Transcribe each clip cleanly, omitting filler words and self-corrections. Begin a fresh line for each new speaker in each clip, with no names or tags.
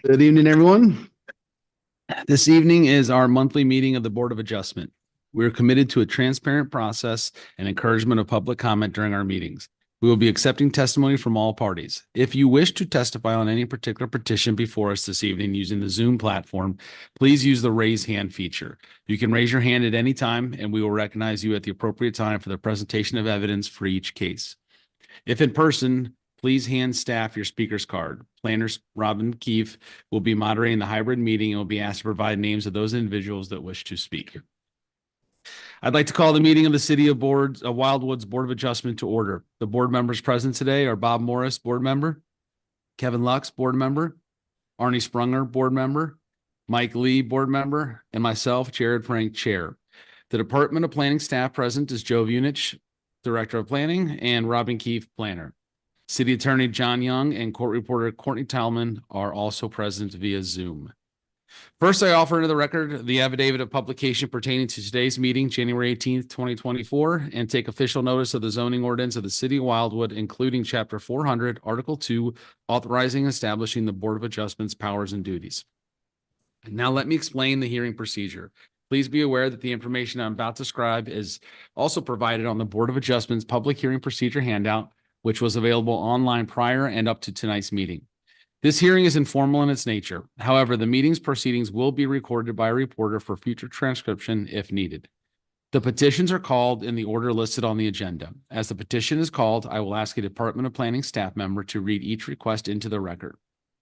Good evening, everyone. This evening is our monthly meeting of the Board of Adjustment. We are committed to a transparent process and encouragement of public comment during our meetings. We will be accepting testimony from all parties. If you wish to testify on any particular petition before us this evening using the Zoom platform, please use the raise hand feature. You can raise your hand at any time, and we will recognize you at the appropriate time for the presentation of evidence for each case. If in person, please hand staff your speaker's card. Planners Robin Keefe will be moderating the hybrid meeting and will be asked to provide names of those individuals that wish to speak. I'd like to call the meeting of the City of Wildwood's Board of Adjustment to order. The board members present today are Bob Morris, board member, Kevin Lux, board member, Arnie Sprunger, board member, Mike Lee, board member, and myself, Jared Frank, chair. The Department of Planning staff present is Joe Vunich, Director of Planning, and Robin Keefe, planner. City Attorney John Young and Court Reporter Courtney Talman are also present via Zoom. First, I offer into the record the affidavit of publication pertaining to today's meeting, January 18th, 2024, and take official notice of the zoning ordinance of the City of Wildwood, including Chapter 400, Article 2, authorizing and establishing the Board of Adjustment's powers and duties. And now let me explain the hearing procedure. Please be aware that the information I'm about to describe is also provided on the Board of Adjustment's public hearing procedure handout, which was available online prior and up to tonight's meeting. This hearing is informal in its nature. However, the meeting's proceedings will be recorded by a reporter for future transcription if needed. The petitions are called in the order listed on the agenda. As the petition is called, I will ask a Department of Planning staff member to read each request into the record.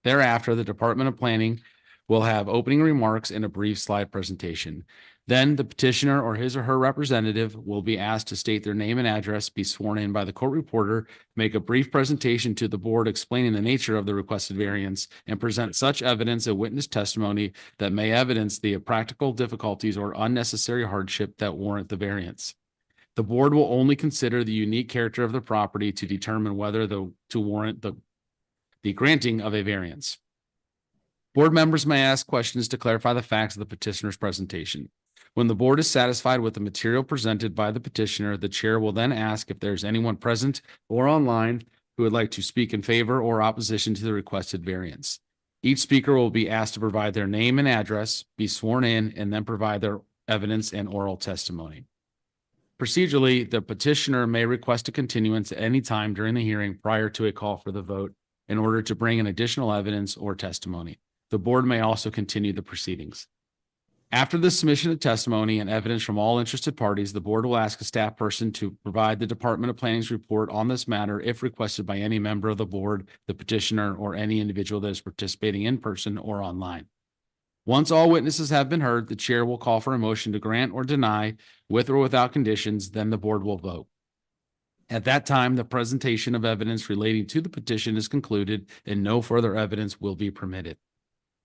Thereafter, the Department of Planning will have opening remarks and a brief slide presentation. Then the petitioner or his or her representative will be asked to state their name and address, be sworn in by the court reporter, make a brief presentation to the board explaining the nature of the requested variance, and present such evidence and witness testimony that may evidence the practical difficulties or unnecessary hardship that warrant the variance. The board will only consider the unique character of the property to determine whether to warrant the granting of a variance. Board members may ask questions to clarify the facts of the petitioner's presentation. When the board is satisfied with the material presented by the petitioner, the chair will then ask if there's anyone present or online who would like to speak in favor or opposition to the requested variance. Each speaker will be asked to provide their name and address, be sworn in, and then provide their evidence and oral testimony. Procedurally, the petitioner may request a continuance at any time during the hearing prior to a call for the vote in order to bring in additional evidence or testimony. The board may also continue the proceedings. After the submission of testimony and evidence from all interested parties, the board will ask a staff person to provide the Department of Planning's report on this matter if requested by any member of the board, the petitioner, or any individual that is participating in person or online. Once all witnesses have been heard, the chair will call for a motion to grant or deny with or without conditions, then the board will vote. At that time, the presentation of evidence relating to the petition is concluded and no further evidence will be permitted.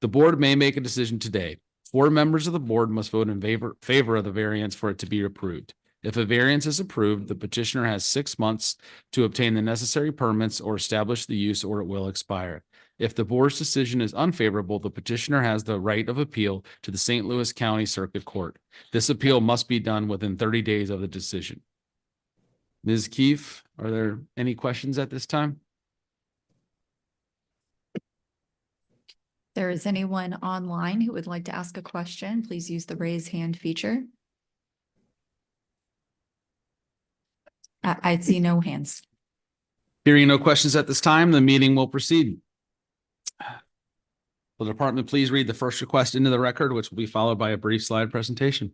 The board may make a decision today. 4 members of the board must vote in favor of the variance for it to be approved. If a variance is approved, the petitioner has 6 months to obtain the necessary permits or establish the use, or it will expire. If the board's decision is unfavorable, the petitioner has the right of appeal to the St. Louis County Circuit Court. This appeal must be done within 30 days of the decision. Ms. Keefe, are there any questions at this time?
There is anyone online who would like to ask a question, please use the raise hand feature. I see no hands.
Hearing no questions at this time, the meeting will proceed. Will the department please read the first request into the record, which will be followed by a brief slide presentation.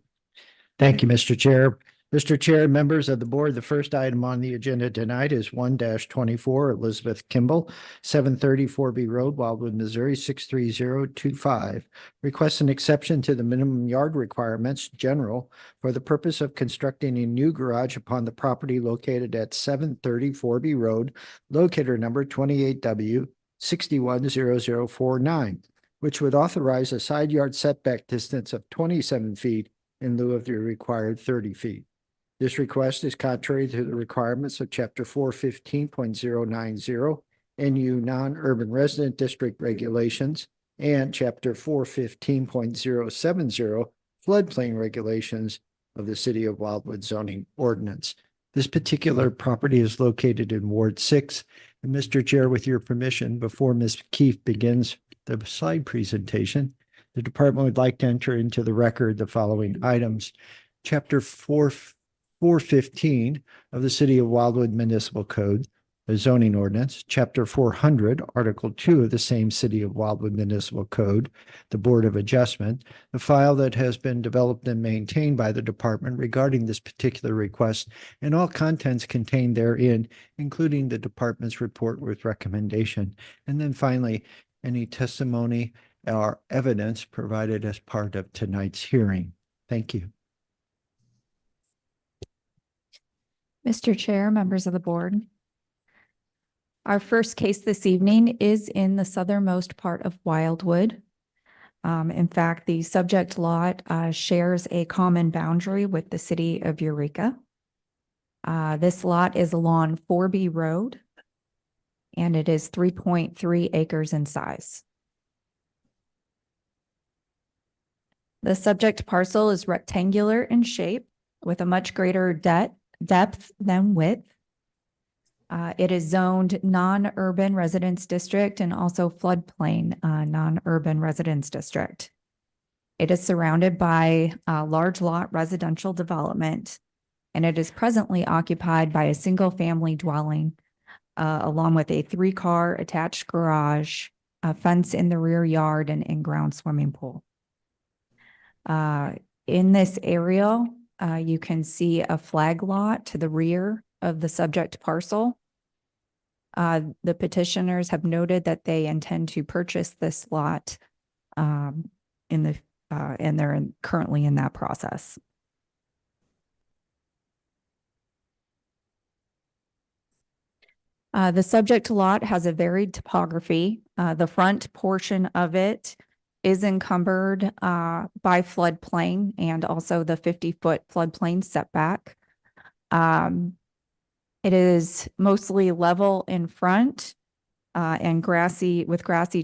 Thank you, Mr. Chair. Mr. Chair, members of the board, the first item on the agenda tonight is 1-24 Elizabeth Kimball, 730 4B Road, Wildwood, Missouri, 63025. Requests an exception to the minimum yard requirements, general, for the purpose of constructing a new garage upon the property located at 730 4B Road, locator number 28W 610049, which would authorize a side yard setback distance of 27 feet in lieu of the required 30 feet. This request is contrary to the requirements of Chapter 415.090 NU Non-Urban Resident District Regulations and Chapter 415.070 Floodplain Regulations of the City of Wildwood Zoning Ordinance. This particular property is located in Ward 6. And Mr. Chair, with your permission, before Ms. Keefe begins the slide presentation, the department would like to enter into the record the following items. Chapter 415 of the City of Wildwood Municipal Code, the zoning ordinance, Chapter 400, Article 2 of the same City of Wildwood Municipal Code, the Board of Adjustment, the file that has been developed and maintained by the department regarding this particular request, and all contents contained therein, including the department's report with recommendation. And then finally, any testimony or evidence provided as part of tonight's hearing. Thank you.
Mr. Chair, members of the board. Our first case this evening is in the southernmost part of Wildwood. In fact, the subject lot shares a common boundary with the city of Eureka. This lot is along 4B Road, and it is 3.3 acres in size. The subject parcel is rectangular in shape with a much greater depth than width. It is zoned non-urban residence district and also floodplain non-urban residence district. It is surrounded by a large lot residential development, and it is presently occupied by a single family dwelling along with a 3-car attached garage, a fence in the rear yard, and in-ground swimming pool. In this area, you can see a flag lot to the rear of the subject parcel. The petitioners have noted that they intend to purchase this lot and they're currently in that process. The subject lot has a varied topography. The front portion of it is encumbered by floodplain and also the 50-foot floodplain setback. It is mostly level in front and grassy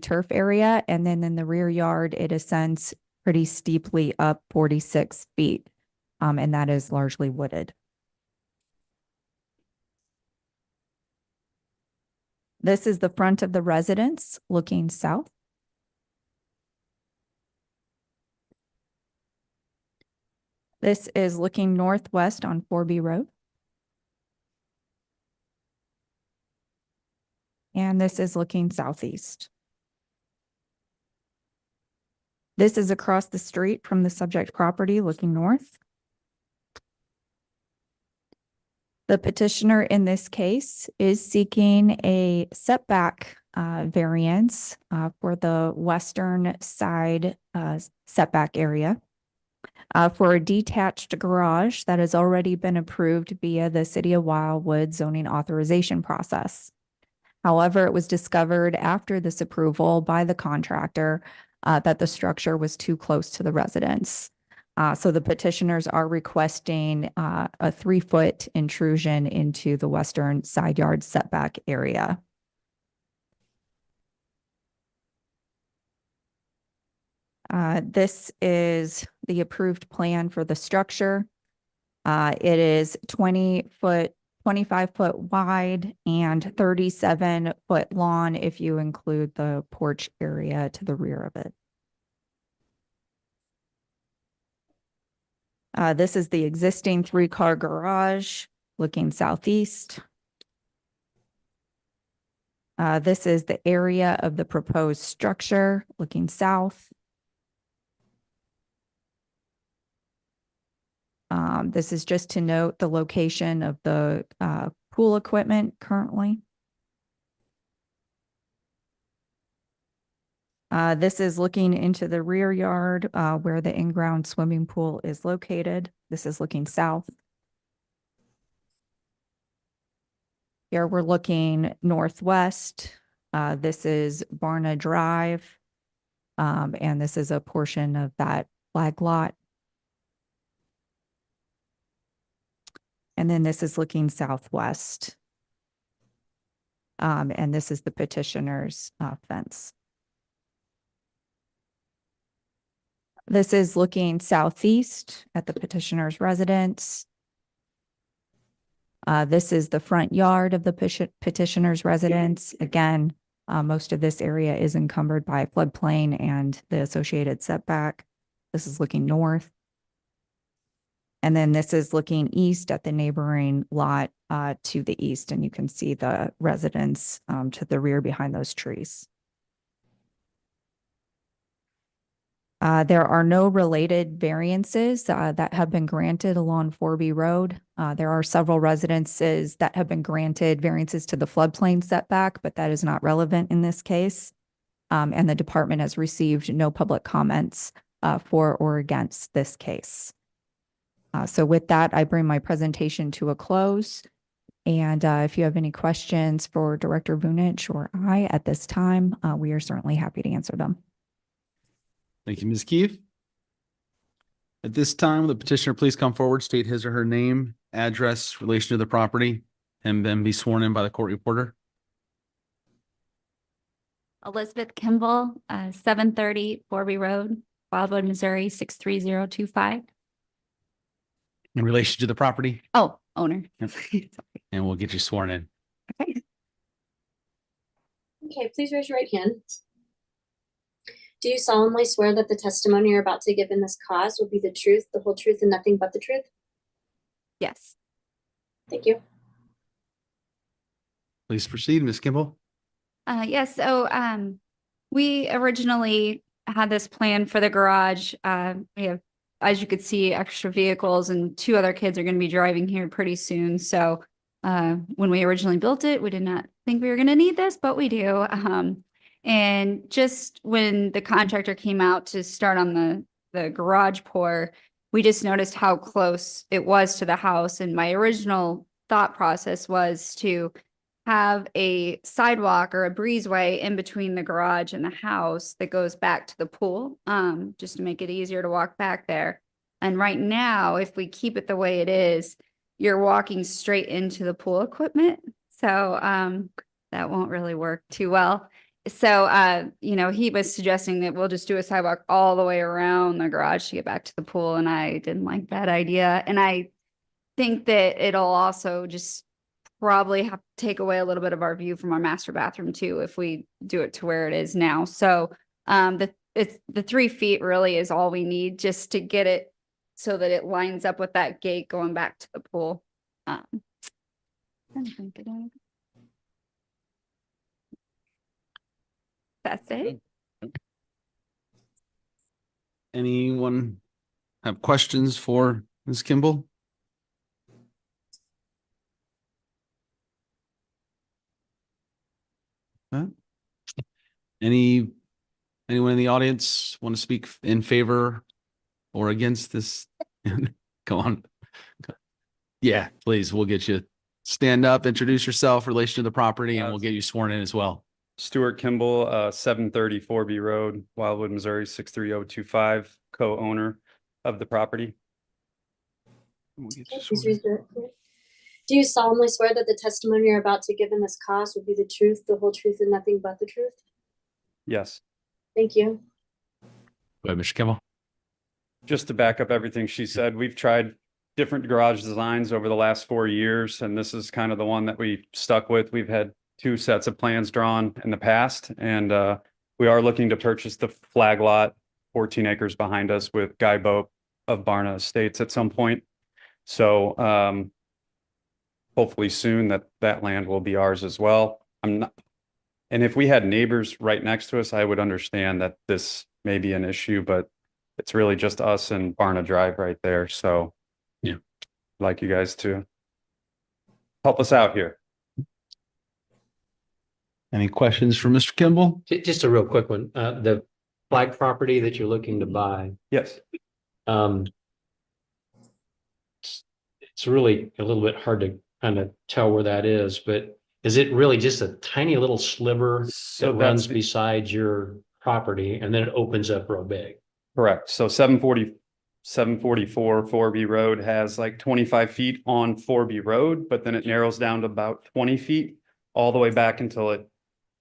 turf area. And then in the rear yard, it ascends pretty steeply up 46 feet. And that is largely wooded. This is the front of the residence looking south. This is looking northwest on 4B Road. And this is looking southeast. This is across the street from the subject property looking north. The petitioner in this case is seeking a setback variance for the western side setback area for a detached garage that has already been approved via the City of Wildwood zoning authorization process. However, it was discovered after this approval by the contractor that the structure was too close to the residence. So the petitioners are requesting a 3-foot intrusion into the western side yard setback area. This is the approved plan for the structure. It is 25 foot wide and 37-foot long if you include the porch area to the rear of it. This is the existing 3-car garage looking southeast. This is the area of the proposed structure looking south. This is just to note the location of the pool equipment currently. This is looking into the rear yard where the in-ground swimming pool is located. This is looking south. Here we're looking northwest. This is Barna Drive. And this is a portion of that flag lot. And then this is looking southwest. And this is the petitioner's fence. This is looking southeast at the petitioner's residence. This is the front yard of the petitioner's residence. Again, Most of this area is encumbered by floodplain and the associated setback. This is looking north. And then this is looking east at the neighboring lot to the east, and you can see the residence to the rear behind those trees. There are no related variances that have been granted along 4B Road. There are several residences that have been granted variances to the floodplain setback, but that is not relevant in this case. And the department has received no public comments for or against this case. So with that, I bring my presentation to a close. And if you have any questions for Director Vunich or I at this time, we are certainly happy to answer them.
Thank you, Ms. Keefe. At this time, will the petitioner please come forward, state his or her name, address, relation to the property, and then be sworn in by the court reporter.
Elizabeth Kimball, 730 Forby Road, Wildwood, Missouri, 63025.
In relation to the property,
Oh, owner.
Yep.
Sorry.
and we'll get you sworn in.
Okay.
Okay, please raise your right hand. Do you solemnly swear that the testimony you're about to give in this cause will be the truth, the whole truth, and nothing but the truth?
Yes.
Thank you.
Please proceed, Ms. Kimball.
Yes. So we originally had this plan for the garage. We have, as you could see, extra vehicles, and 2 other kids are going to be driving here pretty soon. So when we originally built it, we did not think we were going to need this, but we do. And just when the contractor came out to start on the garage pour, we just noticed how close it was to the house. And my original thought process was to have a sidewalk or a breezeway in between the garage and the house that goes back to the pool, just to make it easier to walk back there. And right now, if we keep it the way it is, you're walking straight into the pool equipment. So that won't really work too well. So, he was suggesting that we'll just do a sidewalk all the way around the garage to get back to the pool. And I didn't like that idea. And I think that it'll also just probably have to take away a little bit of our view from our master bathroom too, if we do it to where it is now. So the 3 feet really is all we need just to get it so that it lines up with that gate going back to the pool. That's it.
Anyone have questions for Ms. Kimball? Huh? Anyone in the audience want to speak in favor or against this? Go on. Yeah, please. We'll get you. Stand up, introduce yourself, relation to the property, and we'll get you sworn in as well.
Stuart Kimball, 730 Forby Road, Wildwood, Missouri, 63025, co-owner of the property.
We'll get you
Okay, please
sworn in.
raise your right hand. Do you solemnly swear that the testimony you're about to give in this cause will be the truth, the whole truth, and nothing but the truth?
Yes.
Thank you.
Go ahead, Mr. Kimball.
Just to back up everything she said, we've tried different garage designs over the last 4 years, and this is kind of the one that we stuck with. We've had 2 sets of plans drawn in the past, and we are looking to purchase the flag lot, 14 acres behind us, with Guy Bope of Barna Estates at some point. So hopefully soon that land will be ours as well. And if we had neighbors right next to us, I would understand that this may be an issue, but it's really just us and Barna Drive right there. So yeah, I'd like you guys to help us out here.
Any questions for Mr. Kimball?
Just a real quick one. The flag property that you're looking to buy,
Yes.
it's really a little bit hard to kind of tell where that is, but is it really just a tiny little sliver
So
that
that's
runs beside your property and then it opens up real big?
Correct. So 744 Forby Road has like 25 feet on Forby Road, but then it narrows down to about 20 feet all the way back until it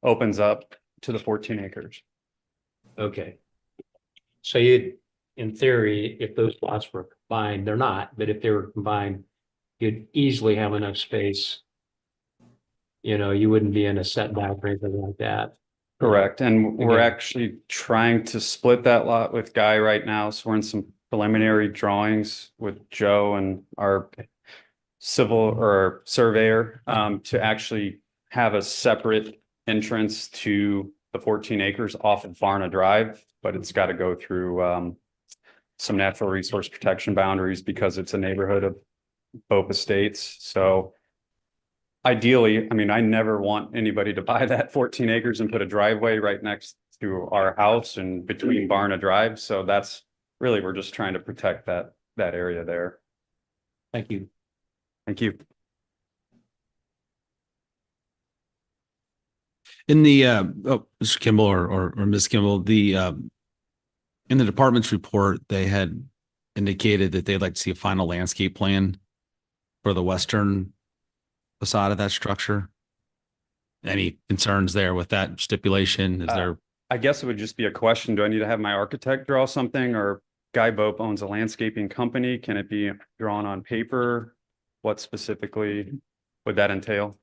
opens up to the 14 acres.
Okay. So you'd, in theory, if those lots were combined, they're not, but if they were combined, you'd easily have enough space you know, you wouldn't be in a setback or anything like that.
Correct. And we're
Again.
actually trying to split that lot with Guy right now. So we're in some preliminary drawings with Joe and our civil or surveyor to actually have a separate entrance to the 14 acres off of Varna Drive, but it's got to go through some natural resource protection boundaries because it's a neighborhood of Bope Estates. So ideally, I mean, I never want anybody to buy that 14 acres and put a driveway right next to our house and between Varna Drive. So that's really, we're just trying to protect that area there.
Thank you.
Thank you.
In the, Mr. Kimball or Ms. Kimball, in the department's report, they had indicated that they'd like to see a final landscape plan for the western facade of that structure. Any concerns there with that stipulation? Is there?
I guess it would just be a question. Do I need to have my architect draw something, or Guy Bope owns a landscaping company? Can it be drawn on paper? What specifically would that entail?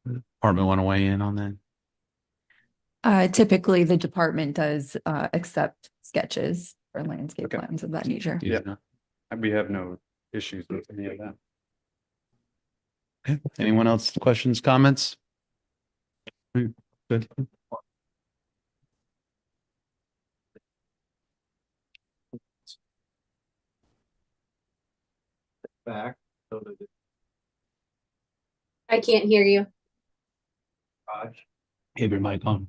Department want to weigh in on that?
Typically, the department does accept sketches or landscape
Okay.
plans of that nature.
Yeah. We have no issues with any of that.
Okay. Anyone else? Questions, comments? Good.
Back.
I can't hear you.
Have your mic on.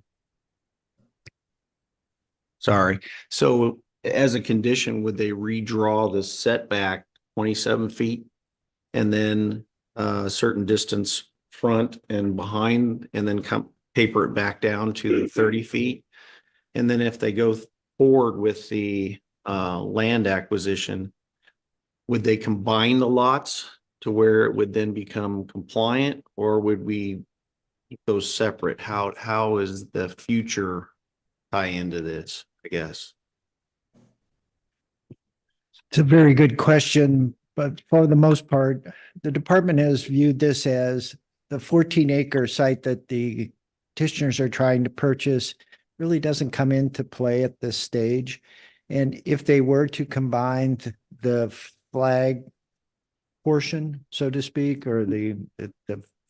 Sorry. So as a condition, would they redraw the setback 27 feet? And then a certain distance front and behind, and then come paper it back down to the 30 feet? And then if they go forward with the land acquisition, would they combine the lots to where it would then become compliant, or would we keep those separate? How is the future tie into this, I guess?
It's a very good question, but for the most part, the department has viewed this as the 14-acre site that the petitioners are trying to purchase really doesn't come into play at this stage. And if they were to combine the flag portion, so to speak, or the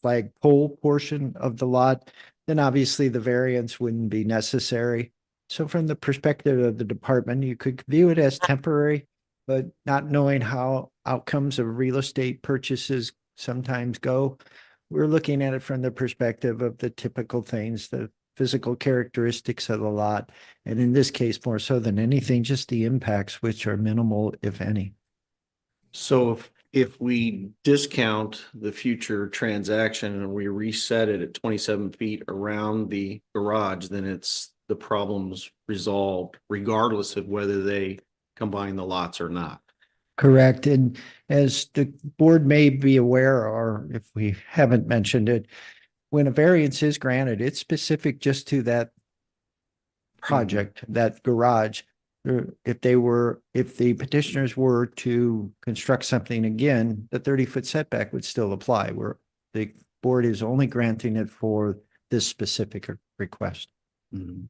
flag pole portion of the lot, then obviously the variance wouldn't be necessary. So from the perspective of the department, you could view it as temporary, but not knowing how outcomes of real estate purchases sometimes go, we're looking at it from the perspective of the typical things, the physical characteristics of the lot, and in this case, more so than anything, just the impacts, which are minimal, if any.
So if we discount the future transaction and we reset it at 27 feet around the garage, then it's the problem's resolved regardless of whether they combine the lots or not.
Correct. And as the board may be aware, or if we haven't mentioned it, when a variance is granted, it's specific just to that project, that garage. If the petitioners were to construct something again, the 30-foot setback would still apply, where the board is only granting it for this specific request.
Mhm.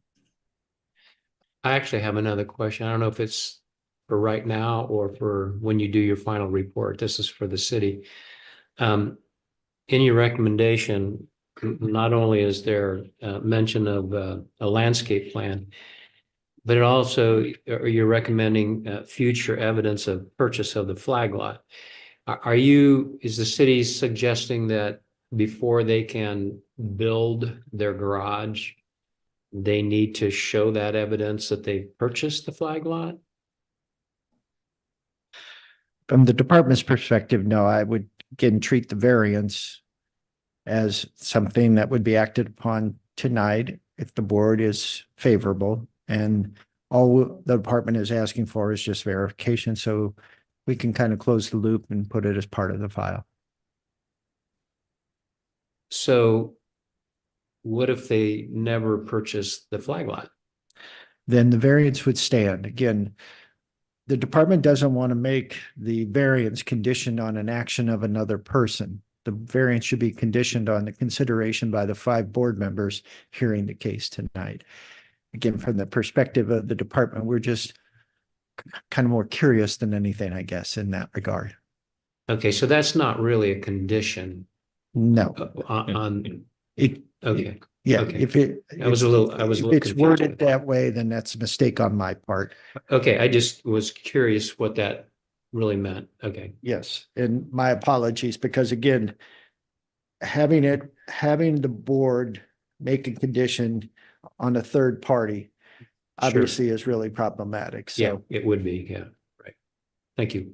I actually have another question. I don't know if it's for right now or for when you do your final report. This is for the city. In your recommendation, not only is there mention of a landscape plan, but it also, you're recommending future evidence of purchase of the flag lot. Is the city suggesting that before they can build their garage, they need to show that evidence that they purchased the flag lot?
From the department's perspective, no, I would again treat the variance as something that would be acted upon tonight if the board is favorable. And all the department is asking for is just verification, so we can kind of close the loop and put it as part of the file.
So what if they never purchased the flag lot?
Then the variance would stand. Again, the department doesn't want to make the variance conditioned on an action of another person. the variance should be conditioned on the consideration by the 5 board members hearing the case tonight. Again, from the perspective of the department, we're just kind of more curious than anything, I guess, in that regard.
Okay, so that's not really a condition
No,
on,
it,
okay.
yeah,
Okay.
if it.
I was a little
If it's
confused
worded
with
that way, then that's a mistake on my part.
Okay, I just was curious what that really meant. Okay.
Yes, and my apologies, because again, having the board make a condition on a third party obviously is really problematic,
Yeah,
so.
it would be, yeah, right. Thank you.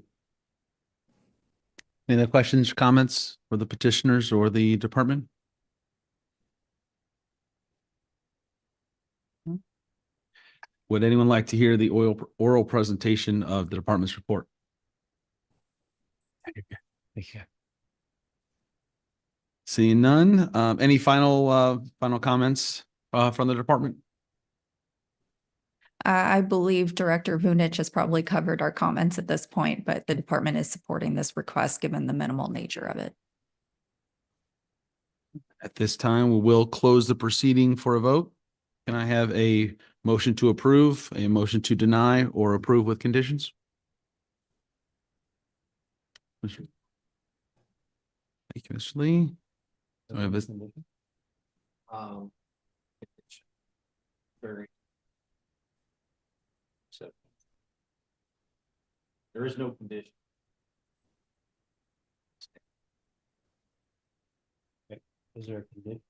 Any other questions, comments for the petitioners or the department? Would anyone like to hear the oral presentation of the department's report? Seeing none, any final comments from the department?
I believe Director Vunich has probably covered our comments at this point, but the department is supporting this request given the minimal nature of it.
At this time, we will close the proceeding for a vote. Can I have a motion to approve, a motion to deny, or approve with conditions? Thank you, Mr. Lee. Do I have a-
Very. So. There is no condition.
Is there a condition?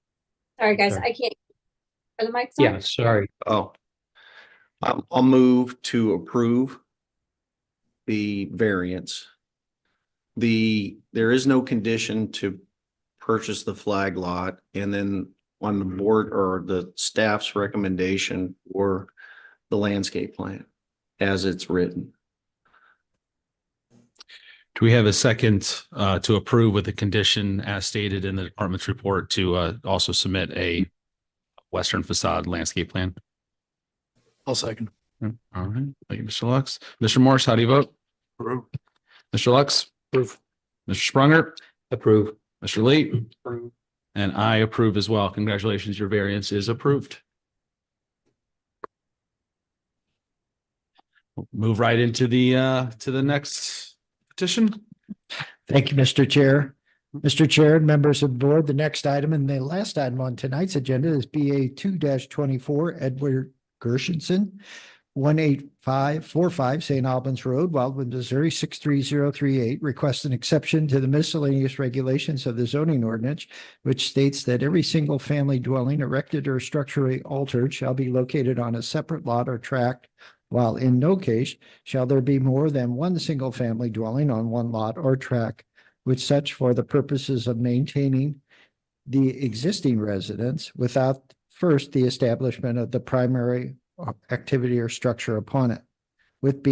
Sorry, guys,
Sorry.
I can't. Are the mics on?
Yeah, sorry.
Oh. I'll move to approve the variance. There is no condition to purchase the flag lot, and then on the board or the staff's recommendation for the landscape plan as it's written.
Do we have a second to approve with the condition as stated in the department's report to also submit a western facade landscape plan?
I'll second.
All right, thank you, Mr. Lux. Mr. Morse, how do you vote?
Approve.
Mr. Lux?
Approve.
Mr. Sprunger?
Approve.
Mr. Lee? And I approve as well. Congratulations, your variance is approved. We'll move right into the next petition.
Thank you, Mr. Chair. Mr. Chair and members of the board, the next item and the last item on tonight's agenda is BA 2-24 Edward Gershenson, 18545 St. Albans Road, Wildwood, Missouri, 63038, requests an exception to the miscellaneous regulations of the zoning ordinance, which states that every single family dwelling erected or structurally altered shall be located on a separate lot or tract, while in no case shall there be more than one single family dwelling on one lot or tract, with such for the purposes of maintaining the existing residence without first the establishment of the primary activity or structure upon it, with it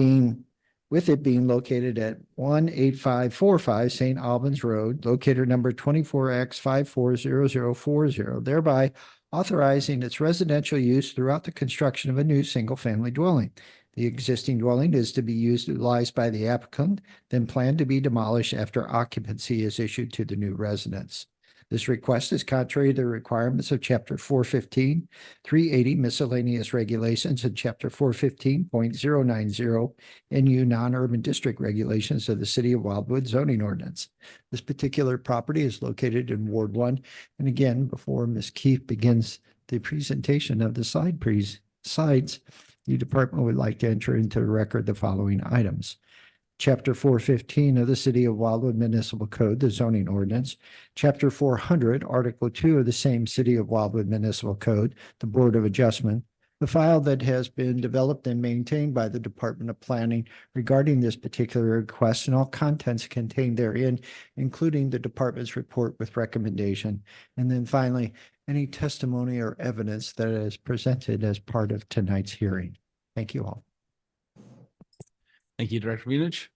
being located at 18545 St. Albans Road, locator number 24X540040, thereby authorizing its residential use throughout the construction of a new single-family dwelling. The existing dwelling is to be utilized by the applicant, then planned to be demolished after occupancy is issued to the new residence. This request is contrary to the requirements of Chapter 415, 380 miscellaneous regulations, and Chapter 415.090 NU non-urban district regulations of the City of Wildwood zoning ordinance. This particular property is located in Ward 1. And again, before Ms. Keefe begins the presentation of the slides, the department would like to enter into the record the following items. Chapter 415 of the City of Wildwood Municipal Code, the zoning ordinance. Chapter 400, Article 2 of the same City of Wildwood Municipal Code, the Board of Adjustment. The file that has been developed and maintained by the Department of Planning regarding this particular request and all contents contained therein, including the department's report with recommendation. And then finally, any testimony or evidence that is presented as part of tonight's hearing. Thank you all.
Thank you, Director Vunich.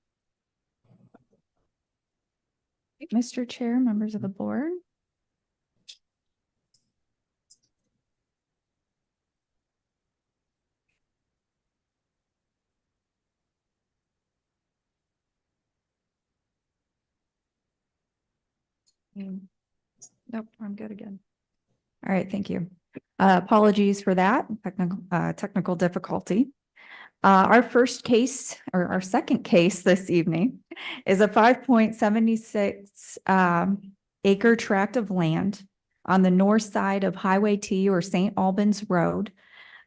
Mr. Chair, members of the board. Nope, I'm good again. All right, thank you. Apologies for that technical difficulty. Our first case, or our second case this evening, is a 5.76 acre tract of land on the north side of Highway T or St. Albans Road,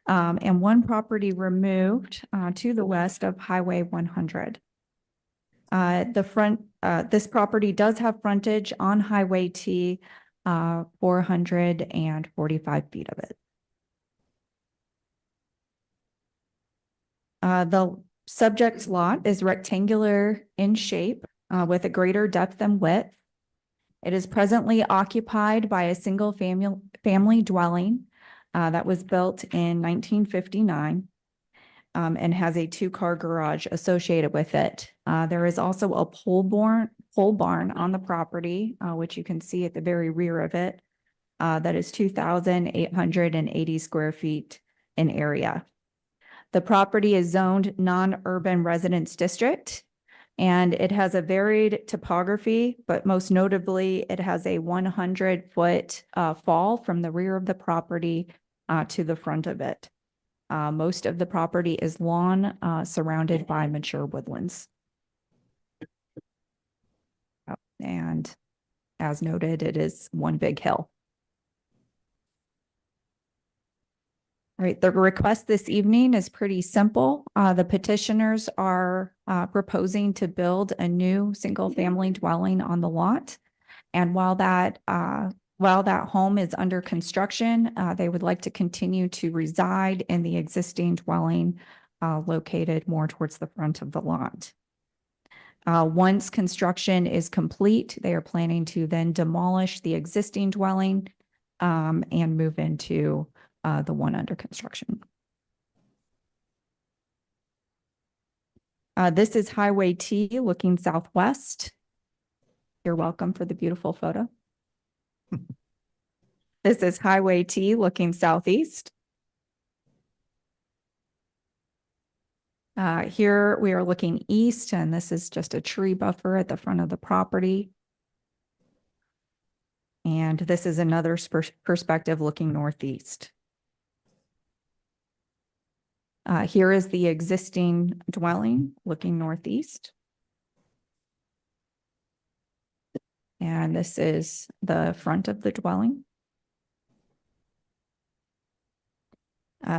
and one property removed to the west of Highway 100. This property does have frontage on Highway T, 445 feet of it. The subject lot is rectangular in shape, with a greater depth and width. It is presently occupied by a single family dwelling, that was built in 1959. And has a 2-car garage associated with it. There is also a pole barn on the property, which you can see at the very rear of it. That is 2,880 square feet in area. The property is zoned non-urban residence district, and it has a varied topography, but most notably, it has a 100-foot fall from the rear of the property to the front of it. Most of the property is lawn, surrounded by mature woodlands. And as noted, it is one big hill. All right, the request this evening is pretty simple. The petitioners are proposing to build a new single-family dwelling on the lot. And while that home is under construction, they would like to continue to reside in the existing dwelling located more towards the front of the lot. Once construction is complete, they are planning to then demolish the existing dwelling and move into the one under construction. This is Highway T looking southwest. You're welcome for the beautiful photo. This is Highway T looking southeast. Here we are looking east, and this is just a tree buffer at the front of the property. And this is another perspective looking northeast. Here is the existing dwelling looking northeast. And this is the front of the dwelling.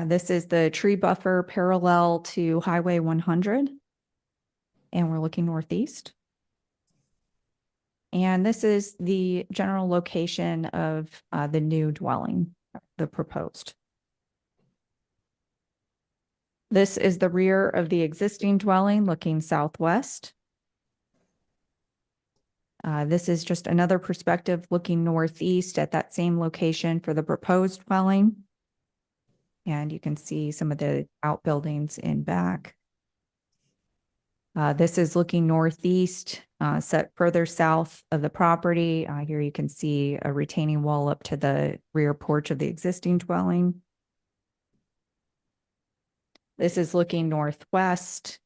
This is the tree buffer parallel to Highway 100. And we're looking northeast. And this is the general location of the new dwelling, the proposed. This is the rear of the existing dwelling looking southwest. This is just another perspective looking northeast at that same location for the proposed dwelling. And you can see some of the outbuildings in back. This is looking northeast, set further south of the property. Here you can see a retaining wall up to the rear porch of the existing dwelling. This is looking northwest.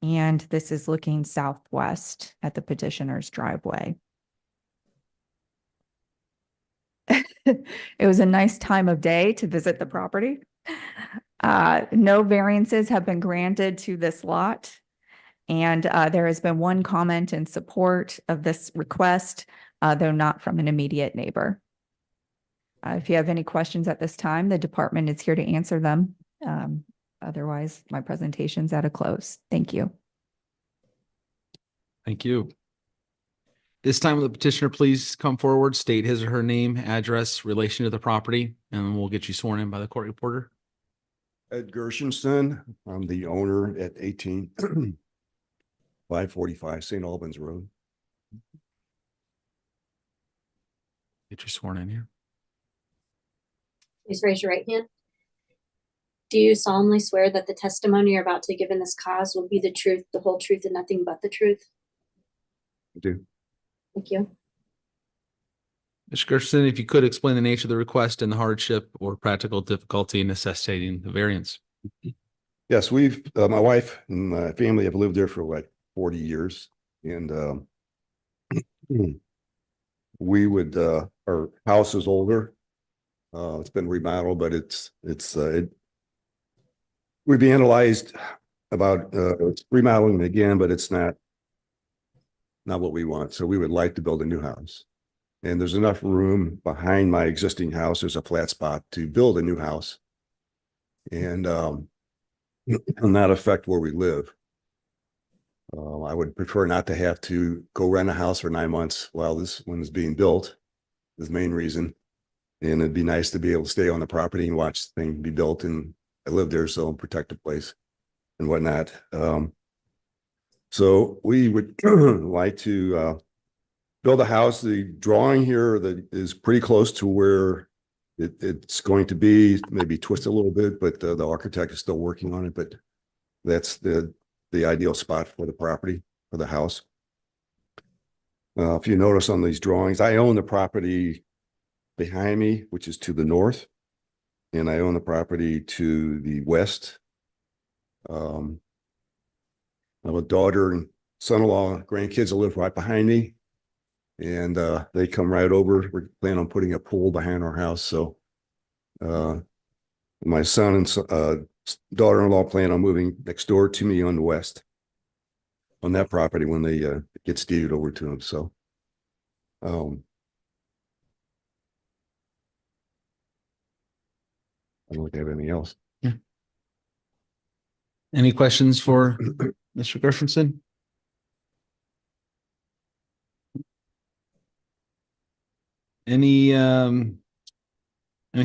And this is looking southwest at the petitioner's driveway. It was a nice time of day to visit the property. No variances have been granted to this lot. And there has been one comment in support of this request, though not from an immediate neighbor. If you have any questions at this time, the department is here to answer them. Otherwise, my presentation's at a close. Thank you.
Thank you. This time, will the petitioner please come forward, state his or her name, address, relation to the property, and we'll get you sworn in by the court reporter.
Ed Gershenson, I'm the owner at 545 St. Albans Road.
Get you sworn in here.
Please raise your right hand. Do you solemnly swear that the testimony you're about to give in this cause will be the truth, the whole truth, and nothing but the truth?
I do.
Thank you.
Mr. Gerson, if you could explain the nature of the request and the hardship or practical difficulty necessitating the variance.
Yes, my wife and my family have lived there for like 40 years. And We would, our house is older. It's been remodeled, but we'd be analyzed about, remodeling again, but it's not what we want. So we would like to build a new house. And there's enough room behind my existing house. There's a flat spot to build a new house. And, not affect where we live. I would prefer not to have to go rent a house for 9 months while this one is being built, is the main reason. And it'd be nice to be able to stay on the property and watch the thing be built, and I live there, so protect the place and whatnot. So we would like to build a house. The drawing here that is pretty close to where it's going to be, maybe twist a little bit, but the architect is still working on it, but that's the ideal spot for the property, for the house. If you notice on these drawings, I own the property behind me, which is to the north, and I own the property to the west. I have a daughter and son-in-law, grandkids that live right behind me, and they come right over. We're planning on putting a pool behind our house, so my son and daughter-in-law plan on moving next door to me on the west, on that property when they gets deeded over to them. So I don't have anything else.
Any questions for Mr. Gershenson? Any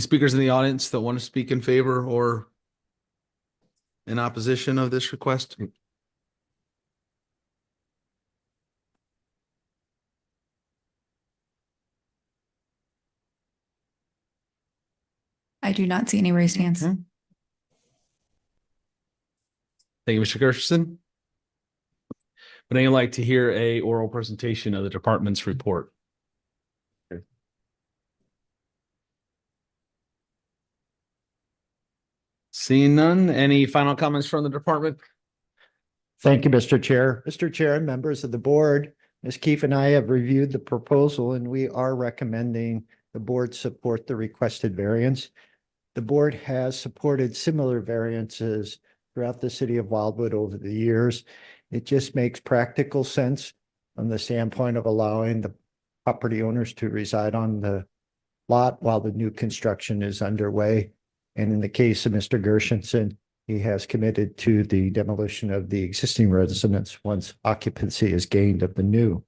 speakers in the audience that want to speak in favor or in opposition of this request?
I do not see any raised hands.
Okay. Thank you, Mr. Gershenson. Would anyone like to hear a oral presentation of the department's report?
Okay.
Seeing none, any final comments from the department?
Thank you, Mr. Chair. Mr. Chair and members of the board, Ms. Keefe and I have reviewed the proposal, and we are recommending the board support the requested variance. The board has supported similar variances throughout the city of Wildwood over the years. It just makes practical sense from the standpoint of allowing the property owners to reside on the lot while the new construction is underway. And in the case of Mr. Gershenson, he has committed to the demolition of the existing residence once occupancy is gained of the new.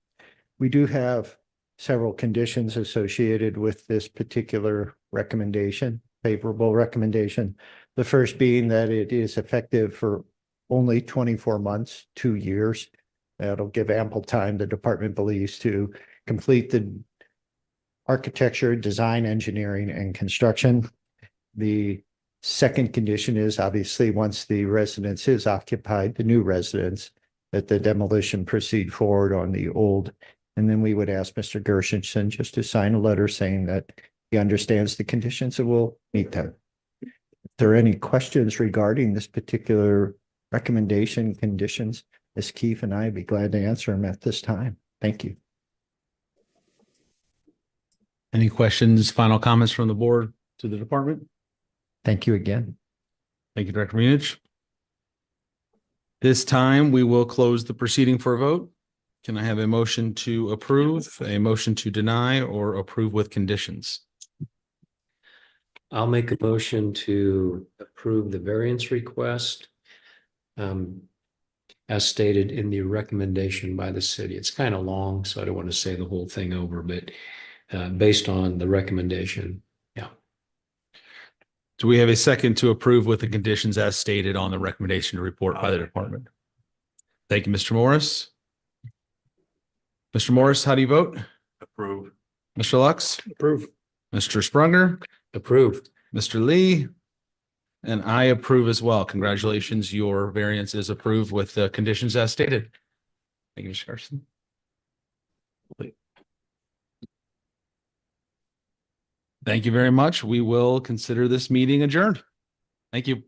We do have several conditions associated with this particular recommendation, favorable recommendation. The first being that it is effective for only 24 months, 2 years. That'll give ample time, the department believes, to complete the architecture, design, engineering, and construction. The second condition is obviously once the residence is occupied, the new residence, that the demolition proceed forward on the old. And then we would ask Mr. Gershenson just to sign a letter saying that he understands the conditions and will meet them. If there are any questions regarding this particular recommendation conditions, Ms. Keefe and I would be glad to answer them at this time. Thank you.
Any questions, final comments from the board to the department?
Thank you again.
Thank you, Director Munich. This time we will close the proceeding for a vote. Can I have a motion to approve, a motion to deny, or approve with conditions?
I'll make a motion to approve the variance request as stated in the recommendation by the city. It's kind of long, so I don't want to say the whole thing over, but based on the recommendation, yeah.
Do we have a second to approve with the conditions as stated on the recommendation report by the department? Thank you, Mr. Morris. Mr. Morris, how do you vote?
Approve.
Mr. Lux?
Approve.
Mr. Sprunger?
Approved.
Mr. Lee? And I approve as well. Congratulations, your variance is approved with the conditions as stated. Thank you, Mr. Carson. Thank you very much. We will consider this meeting adjourned. Thank you.